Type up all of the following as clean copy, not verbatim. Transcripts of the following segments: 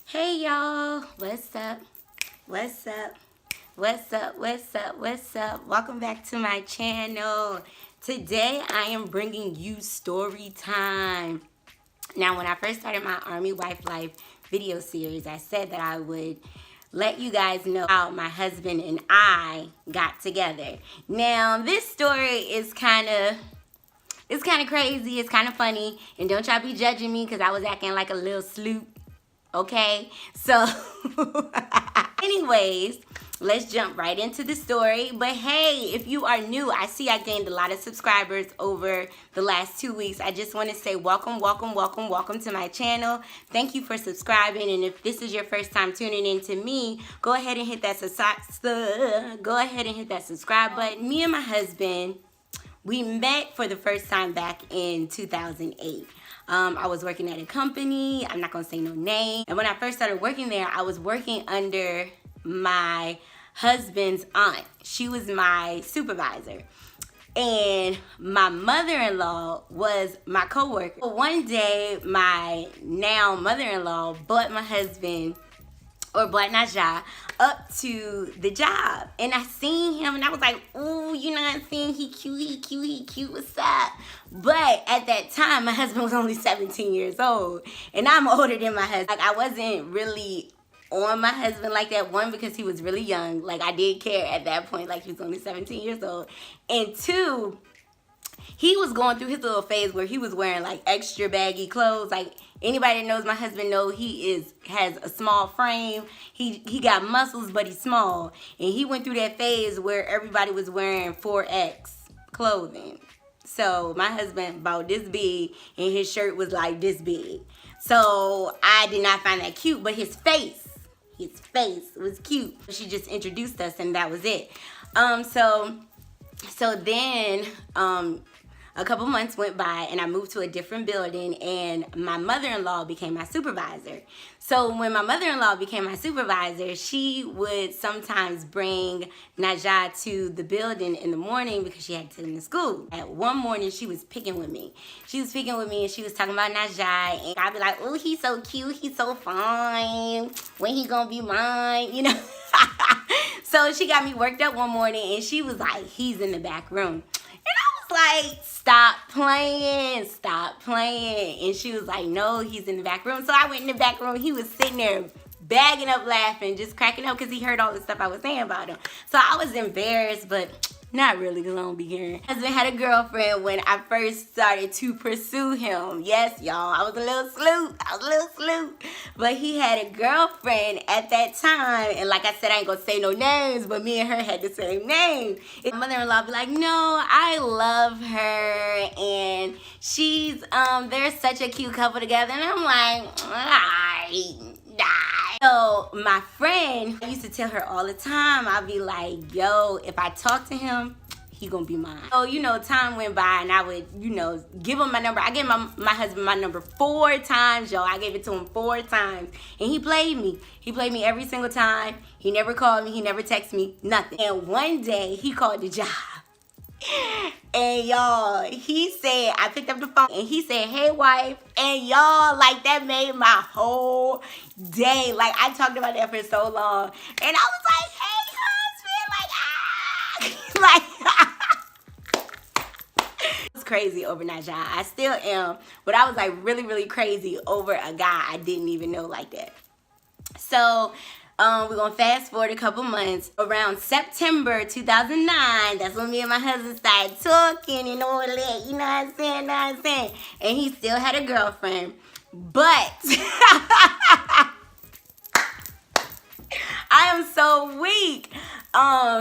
Hey y'all, what's up? What's up? What's up? What's up? What's up? Welcome back to my channel. Today I am bringing you story time. Now, when I first started my Army Wife Life video series, I said that I would let you guys know how my husband and I got together. Now, this story is kind of crazy. It's kind of funny. And don't y'all be judging me because I was acting like a little sloop. Okay? So, anyways, let's jump right into the story. But hey, if you are new, I see I gained a lot of subscribers over the last 2 weeks. I just want to say welcome to my channel. Thank you for subscribing. And if this is your first time tuning in to me, go ahead and hit that subscribe button. Me and my husband, we met for the first time back in 2008. I was working at a company. I'm not going to say no name. And when I first started working there, I was working under my husband's aunt. She was my supervisor. And my mother-in-law was my coworker. One day, my now mother-in-law brought my husband, or brought Najah, up to the job. And I seen him and I was like, ooh, you know what I'm saying? He cute, what's up? But at that time, my husband was only 17 years old. And I'm older than my husband. Like, I wasn't really on my husband like that. One, because he was really young. Like, I did care at that point. Like, he was only 17 years old. And two, he was going through his little phase where he was wearing like extra baggy clothes. Like, anybody that knows my husband know he has a small frame. He got muscles, but he's small. And he went through that phase where everybody was wearing 4X clothing. So my husband about this big and his shirt was like this big. So I did not find that cute, but his face was cute. She just introduced us and that was it. So then a couple months went by and I moved to a different building and my mother-in-law became my supervisor. So when my mother-in-law became my supervisor, she would sometimes bring Najah to the building in the morning because she had to take him to school. At one morning, she was picking with me. She was talking about Najah, and I'd be like, oh, he's so cute, he's so fine. When he gonna be mine, you know? So she got me worked up one morning and she was like, he's in the back room. Like, stop playing. And she was like, no, he's in the back room. So I went in the back room. He was sitting there bagging up laughing, just cracking up because he heard all the stuff I was saying about him. So I was embarrassed, but not really, because I don't be hearing. My husband had a girlfriend when I first started to pursue him. Yes, y'all, I was a little sloop. But he had a girlfriend at that time. And like I said, I ain't going to say no names, but me and her had the same name. And my mother-in-law be like, no, I love her. And she's, they're such a cute couple together. And I'm like, So my friend, I used to tell her all the time, I'd be like, yo, if I talk to him, he gonna be mine. So, you know, time went by and I would, you know, give him my number. I gave my husband my number 4 times, y'all. I gave it to him 4 times. And he played me. He played me every single time. He never called me. He never texted me. Nothing. And one day, he called the job. And y'all, he said, I picked up the phone and he said, hey wife. And y'all, like, that made my whole day. Like, I talked about that for so long. And I was like, hey husband, I was crazy over Najah. I still am. But I was like really crazy over a guy I didn't even know like that. So we're going to fast forward a couple months. Around September 2009, that's when me and my husband started talking and all that. You know what I'm saying? And he still had a girlfriend. But I am so weak.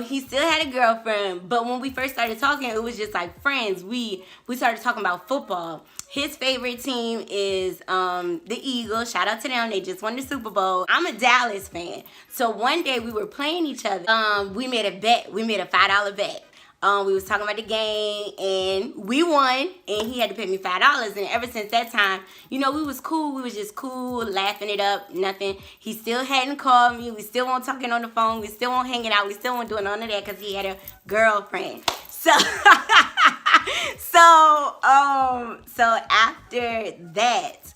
He still had a girlfriend. But when we first started talking, it was just like friends. We started talking about football. His favorite team is the Eagles. Shout out to them. They just won the Super Bowl. I'm a Dallas fan. So one day we were playing each other. We made a bet. We made a $5 bet. We was talking about the game and we won and he had to pay me $5. And ever since that time, you know, we was cool. We was just cool, laughing it up, nothing. He still hadn't called me. We still weren't talking on the phone. We still weren't hanging out. We still weren't doing none of that because he had a girlfriend. So so after that,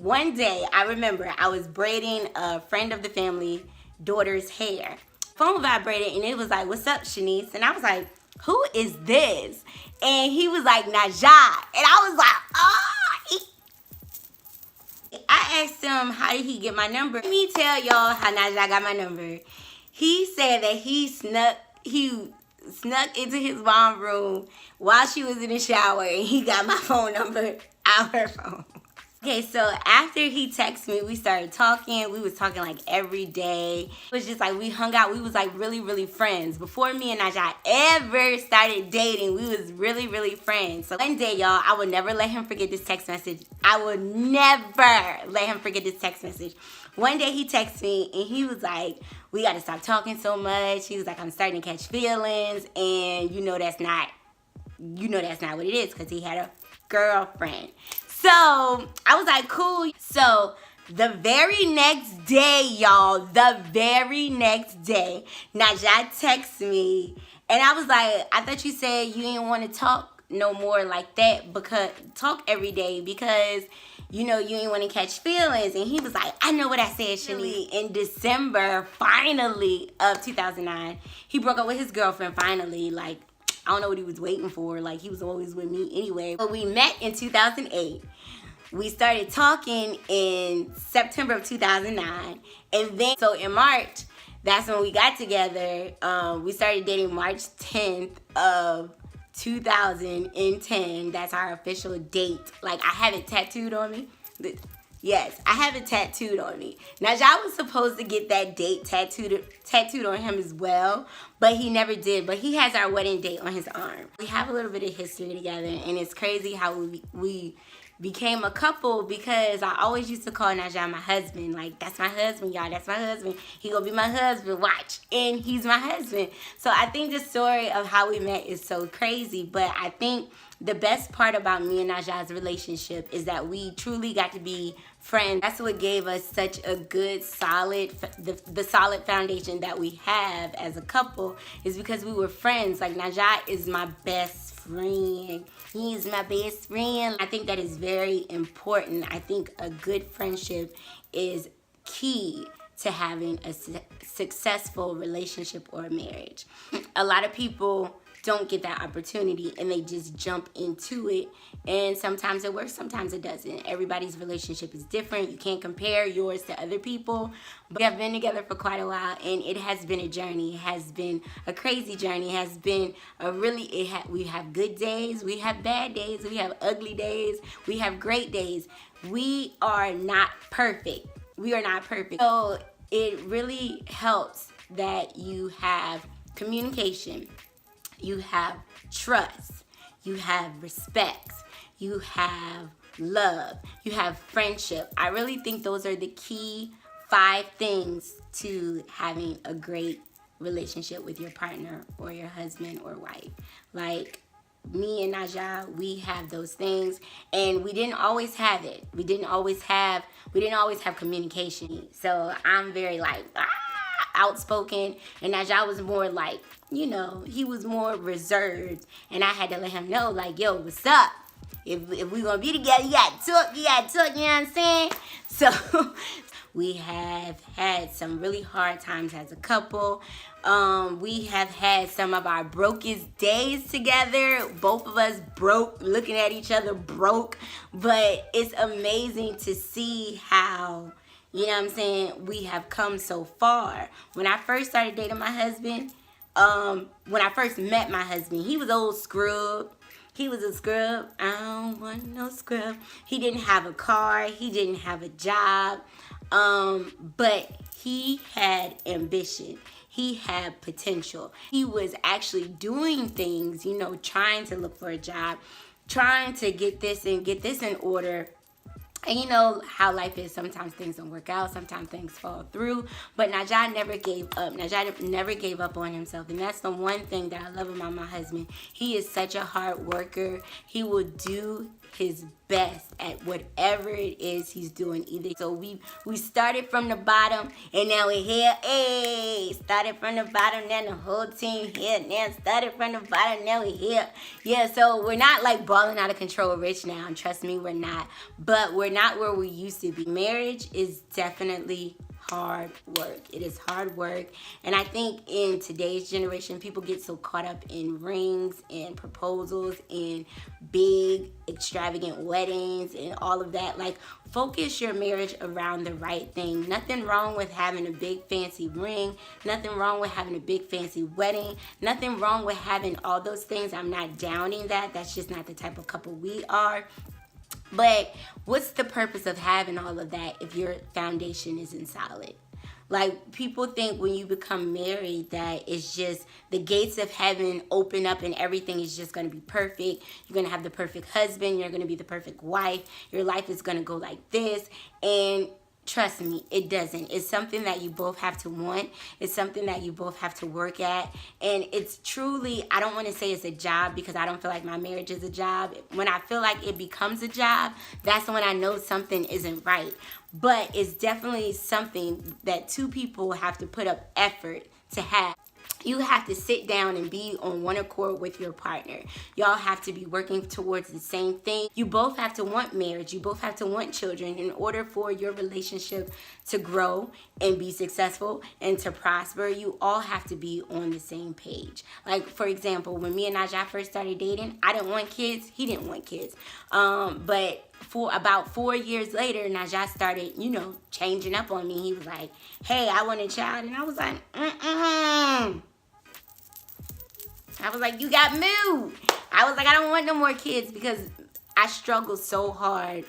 One day, I remember I was braiding a friend of the family daughter's hair. Phone vibrated and it was like, "What's up, Shanise?" And I was like, "Who is this?" And he was like, "Najah." And I was like, "Oh." I asked him, how did he get my number? Let me tell y'all how Najah got my number. He said that he snuck into his mom's room while she was in the shower and he got my phone number out her phone. Okay, so after he texted me, we started talking. We was talking like every day. It was just like we hung out. We was like really, really friends. Before me and Najah ever started dating, we was really, really friends. So one day, y'all, I would never let him forget this text message. I would never let him forget this text message. One day he texted me and he was like, "We got to stop talking so much." He was like, "I'm starting to catch feelings, and you know that's not what it is," because he had a girlfriend. So I was like, cool. So the very next day, y'all, Najah texted me and I was like, "I thought you said you didn't want to talk no more like that, because talk every day because you know you ain't want to catch feelings." And he was like, "I know what I said, Shanise." In December, finally, of 2009, he broke up with his girlfriend finally. Like, I don't know what he was waiting for. Like, he was always with me anyway. But we met in 2008. We started talking in September of 2009. And then, so in March, that's when we got together. We started dating March 10th of 2010. That's our official date. Like, I have it tattooed on me. Yes, I have it tattooed on me. Najah was supposed to get that date tattooed on him as well, but he never did. But he has our wedding date on his arm. We have a little bit of history together, and it's crazy how we became a couple, because I always used to call Najah my husband. Like, that's my husband, y'all. That's my husband. He gonna be my husband. Watch. And he's my husband. So I think the story of how we met is so crazy, but I think the best part about me and Najah's relationship is that we truly got to be friends. That's what gave us such a good, solid, the solid foundation that we have as a couple, is because we were friends. Like, Najah is my best friend. He is my best friend. I think that is very important. I think a good friendship is key to having a successful relationship or marriage. A lot of people don't get that opportunity and they just jump into it, and sometimes it works, sometimes it doesn't. Everybody's relationship is different. You can't compare yours to other people. But we have been together for quite a while, and it has been a journey. It has been a crazy journey. It has been a really, we have good days, we have bad days, we have ugly days, we have great days. We are not perfect. We are not perfect. So it really helps that you have communication, you have trust, you have respect, you have love, you have friendship. I really think those are the key 5 things to having a great relationship with your partner or your husband or wife. Like, me and Najah, we have those things, and we didn't always have it. We didn't always have communication. So I'm very like outspoken, and Najah was more like, you know, he was more reserved, and I had to let him know, like, yo, what's up? If we gonna be together, you gotta talk, you know what I'm saying? So we have had some really hard times as a couple. We have had some of our brokest days together. Both of us broke, looking at each other broke. But it's amazing to see how, you know what I'm saying, we have come so far. When I first started dating my husband, when I first met my husband, he was old scrub. He was a scrub. I don't want no scrub. He didn't have a car. He didn't have a job. But he had ambition. He had potential. He was actually doing things, you know, trying to look for a job, trying to get this in order. And you know how life is. Sometimes things don't work out. Sometimes things fall through. But Najah never gave up. Najah never gave up on himself. And that's the one thing that I love about my husband. He is such a hard worker. He will do his best at whatever it is he's doing. Either so we started from the bottom and now we're here. Hey, started from the bottom, now the whole team here. Now started from the bottom, now we're here. Yeah, so we're not like balling out of control rich now, and trust me, we're not. But we're not where we used to be. Marriage is definitely hard work. It is hard work. And I think in today's generation, people get so caught up in rings and proposals and big extravagant weddings and all of that. Like, focus your marriage around the right thing. Nothing wrong with having a big fancy ring. Nothing wrong with having a big fancy wedding. Nothing wrong with having all those things. I'm not downing that. That's just not the type of couple we are. But what's the purpose of having all of that if your foundation isn't solid? Like, people think when you become married that it's just the gates of heaven open up and everything is just going to be perfect. You're going to have the perfect husband. You're going to be the perfect wife. Your life is going to go like this. And trust me, it doesn't. It's something that you both have to want. It's something that you both have to work at. And it's truly, I don't want to say it's a job because I don't feel like my marriage is a job. When I feel like it becomes a job, that's when I know something isn't right. But it's definitely something that two people have to put up effort to have. You have to sit down and be on one accord with your partner. Y'all have to be working towards the same thing. You both have to want marriage. You both have to want children in order for your relationship to grow and be successful and to prosper. You all have to be on the same page. Like, for example, when me and Najah first started dating, I didn't want kids. He didn't want kids. But for about 4 years later, Najah started, changing up on me. He was like, hey, I want a child. And I was like, I was like, you got moved. I was like, I don't want no more kids because I struggled so hard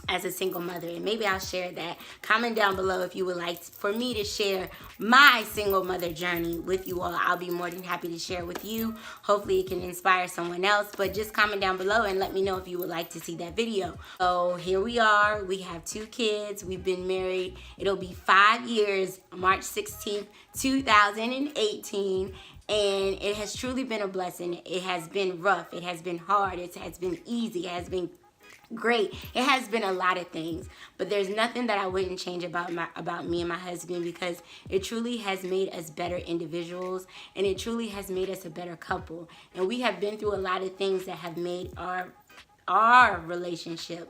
as a single mother. And maybe I'll share that. Comment down below if you would like for me to share my single mother journey with you all. I'll be more than happy to share with you. Hopefully it can inspire someone else. But just comment down below and let me know if you would like to see that video. So here we are. We have 2 kids. We've been married. It'll be 5 years, March 16th, 2018. And it has truly been a blessing. It has been rough. It has been hard. It has been easy. It has been great. It has been a lot of things. But there's nothing that I wouldn't change about me and my husband, because it truly has made us better individuals. And it truly has made us a better couple. And we have been through a lot of things that have made our relationship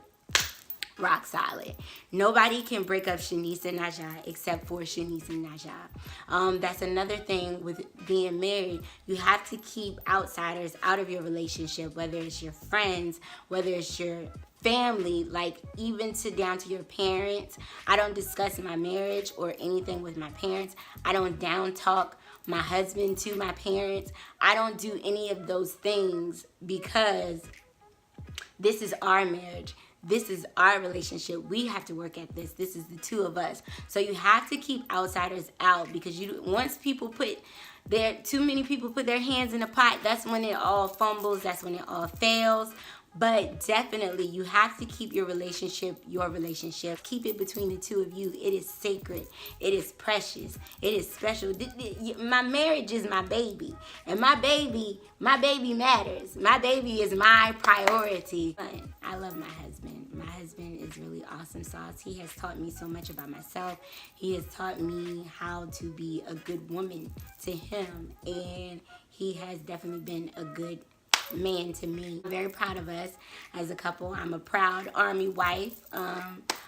rock solid. Nobody can break up Shanise and Najah except for Shanise and Najah. That's another thing with being married. You have to keep outsiders out of your relationship, whether it's your friends, whether it's your family, like even down to your parents. I don't discuss my marriage or anything with my parents. I don't down talk my husband to my parents. I don't do any of those things because this is our marriage. This is our relationship. We have to work at this. This is the 2 of us. So you have to keep outsiders out, because once too many people put their hands in the pot, that's when it all fumbles. That's when it all fails. But definitely, you have to keep your relationship. Keep it between the 2 of you. It is sacred. It is precious. It is special. My marriage is my baby. And my baby matters. My baby is my priority. I love my husband. My husband is really awesome sauce. He has taught me so much about myself. He has taught me how to be a good woman to him. And he has definitely been a good man to me. I'm very proud of us as a couple. I'm a proud Army wife.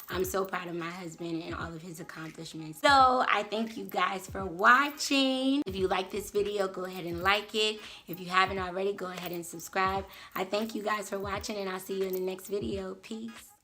I'm so proud of my husband and all of his accomplishments. So I thank you guys for watching. If you like this video, go ahead and like it. If you haven't already, go ahead and subscribe. I thank you guys for watching, and I'll see you in the next video. Peace.